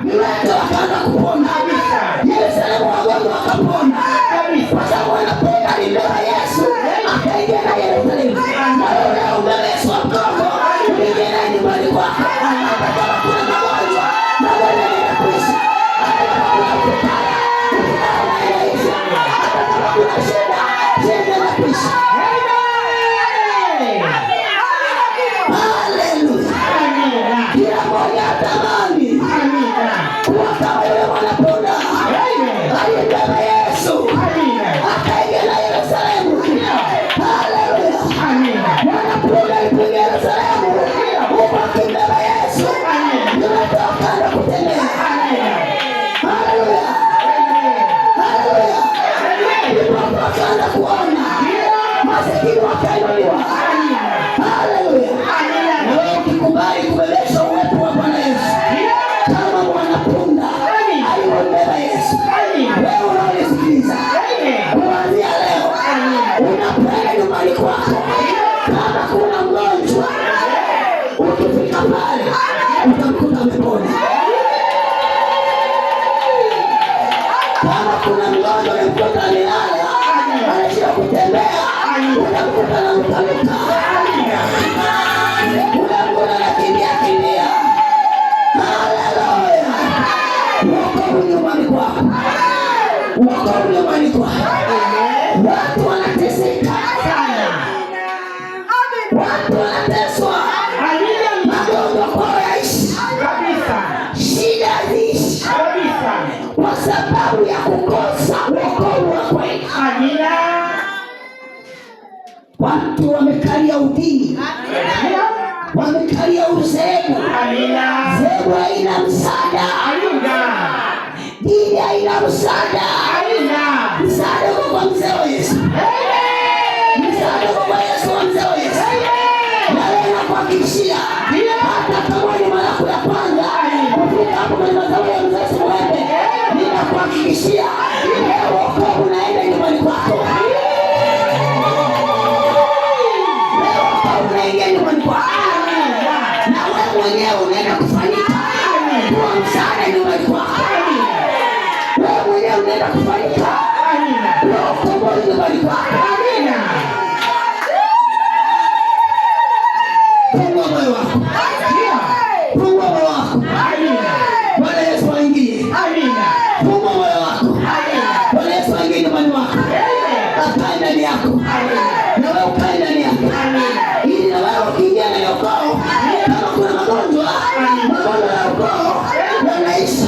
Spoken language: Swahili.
viwete wakaanza kupona, Yerusalemu wagonjwa wakapona, kwa sababu wanapenda alimbeba Yesu akaingia na Yerusalemu. Na leo umebebeshwa mkono, uingie na nyumbani kwako. Hata kama kuna magonjwa yanaenda kuisha, hata kama kuna ukipaya unaisha, hata kama kuna shida inaenda kuisha. Haleluya. Kila mmoja atamani kuwa kama yule mwanapunda aliyembeba Yesu akaingia na Yerusalemu. Haleluya. Mwanapunda alipoingia Yerusalemu huko akimbeba Yesu, nimetoka na kutembea. Haleluya. Haleluya. Ndipo wakaanza kuona masikini wakainuliwa. Haleluya. Na wewe ukikubali kubebesha uwepo wa Bwana Yesu kama mwanapunda alimbeba Yesu, wewe unanisikiliza, kuanzia leo unapoenda nyumbani kwako, kama kuna mgonjwa ukifika pale utamkuta amepona. Kama kuna mgonjwa unamkuta amelala anashindwa kutembea, utamkuta anarukaruka, unamkuta anakimbia. Haleluya. Wako nyumbani kwako, wako nyumbani kwako. Watu wanateseka sana, watu wanateswa, magonjwa kwao yaishi kabisa, shida ziishi kabisa, kwa sababu ya kukosa wokovu wa kweli. Watu wamekalia udini, wamekalia uzebu. Zebu haina msaada, dini haina msaada. Msaada kwa mzee wa Yesu, msaada kwa Yesu wa mzee wa Yesu. Na leo nakuhakikishia, hata kama ni mara yako ya kwanza kufika hapo kwenye madhabahu ya mzee Semwende, ninakuhakikishia leo wokovu unaenda nyumbani kwako. Leo wokovu unaingia nyumbani kwako, na wewe mwenyewe unaenda kufanyika kuwa msaada nyumbani kwako. Wewe mwenyewe unaenda kufanyika kuwa ukombozi nyumbani kwako. Fungua moyo wako, fungua moyo wako. Bwana Yesu aingie. Fungua moyo wako, Bwana Yesu aingie nyumbani wako, akae ndani yako, na wewe ukae ndani yako, ili na wewe ukiingia na ukoo, kama kuna magonjwa ya ukoo yanaisha.